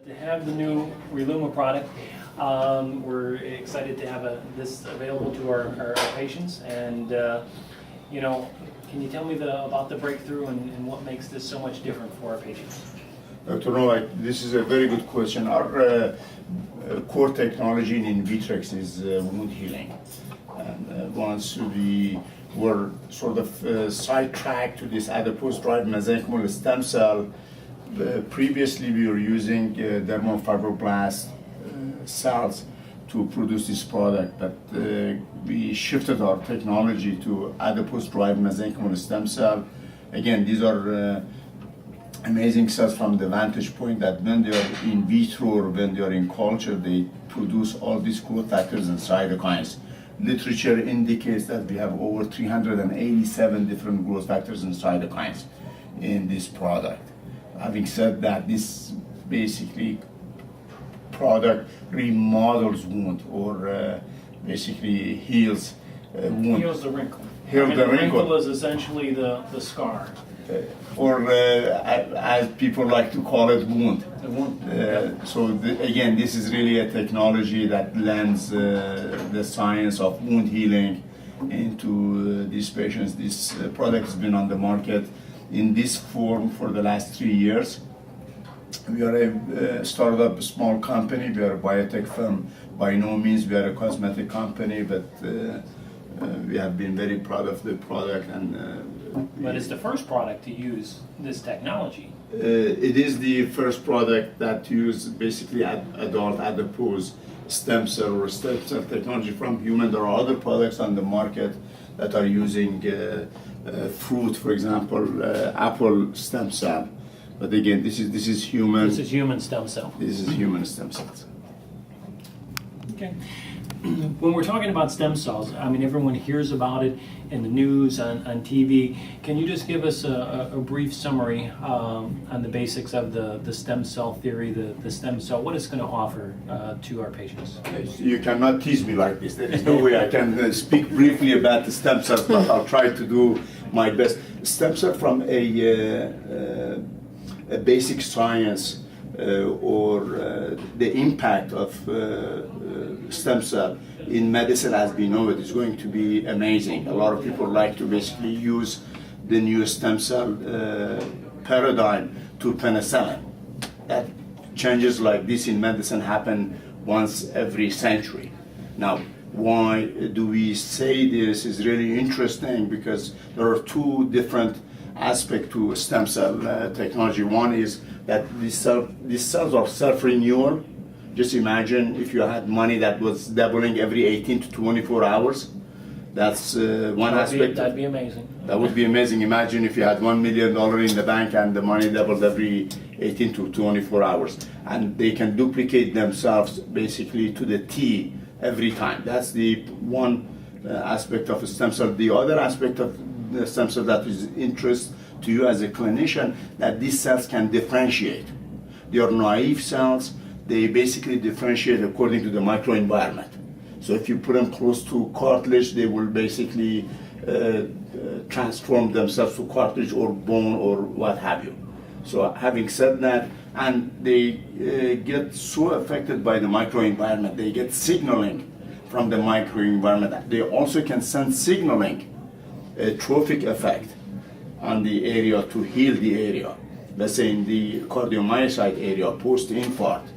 to have the new Reluma product. We're excited to have this available to our patients, and can you tell me about the breakthrough and what makes this so much different for our patients? Dr. Nowak, this is a very good question. Our core technology in Vitrex is wound healing. And once we were sort of sidetracked to this adipose-derived mesenchymal stem cell, previously we were using dermal fibroblast cells to produce this product, but we shifted our technology to adipose-derived mesenchymal stem cell. Again, these are amazing cells from the vantage point that when they are in vitro or when they are in culture, they produce all these growth factors and cytokines. Literature indicates that we have over 387 different growth factors and cytokines in this product. Having said that, this basically product remodels wound or basically heals wound. Heals the wrinkle. Heals the wrinkle. Wrinkle is essentially the scar. Or as people like to call it, wound. The wound. Again, this is really a technology that lends the science of wound healing into these patients. This product has been on the market in this form for the last 3 years. We are a startup, small company. We are a biotech firm. By no means we are a cosmetic company, but we have been very proud of the product. But it's the first product to use this technology. It is the first product that uses basically adult adipose stem cell or stem cell technology from human. There are other products on the market that are using fruit, for example, apple stem cell. But again, this is human. This is human stem cell. This is human stem cells. Okay. When we're talking about stem cells, I mean, everyone hears about it in the news, on TV. Can you just give us a brief summary on the basics of the stem cell theory, the stem cell, what it's going to offer to our patients? You cannot tease me like this. There is no way I can speak briefly about the stem cells, but I'll try to do my best. Stem cell from a basic science or the impact of stem cell in medicine as we know it is going to be amazing. A lot of people like to basically use the new stem cell paradigm to penicillin. That changes like this in medicine happen once every century. Now, why do we say this is really interesting? Because there are two different aspects to stem cell technology. One is that these cells are self-renewal. Just imagine if you had money that was doubling every 18 to 24 hours. That's one aspect. That'd be amazing. That would be amazing. Imagine if you had $1 million in the bank and the money doubled every 18 to 24 hours. And they can duplicate themselves basically to the T every time. That's the one aspect of a stem cell. The other aspect of the stem cell that is interest to you as a clinician, that these cells can differentiate. They are naive cells. They basically differentiate according to the microenvironment. So if you put them close to cartilage, they will basically transform themselves to cartilage or bone or what have you. So having said that, and they get so affected by the microenvironment, they get signaling from the microenvironment. They also can send signaling, a trophic effect on the area to heal the area. Let's say in the cardiomyocyte area, post-infarct,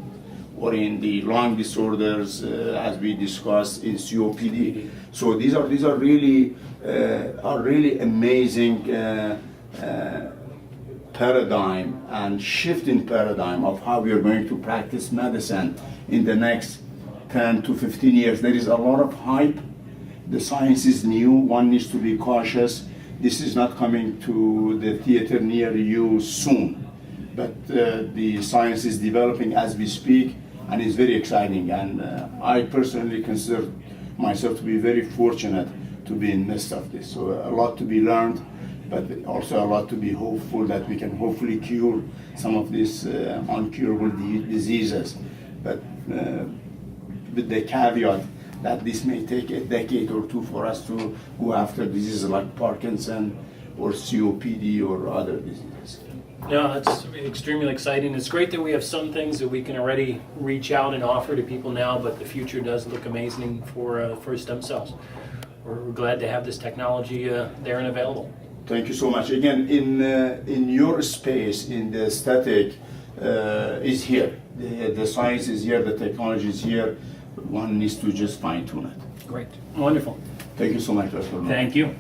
or in the lung disorders, as we discussed in COPD. So these are really amazing paradigm and shifting paradigm of how we are going to practice medicine in the next 10 to 15 years. There is a lot of hype. The science is new. One needs to be cautious. This is not coming to the theater near you soon, but the science is developing as we speak, and it's very exciting. And I personally consider myself to be very fortunate to be in the midst of this. So a lot to be learned, but also a lot to be hopeful that we can hopefully cure some of these uncurable diseases. But with the caveat that this may take a decade or two for us to go after diseases like Parkinson or COPD or other diseases. No, that's extremely exciting. It's great that we have some things that we can already reach out and offer to people now, but the future does look amazing for stem cells. We're glad to have this technology there and available. Thank you so much. Again, in your space, in the aesthetic, is here. The science is here, the technology is here. One needs to just fine tune it. Great. Wonderful. Thank you so much, Dr. Thank you.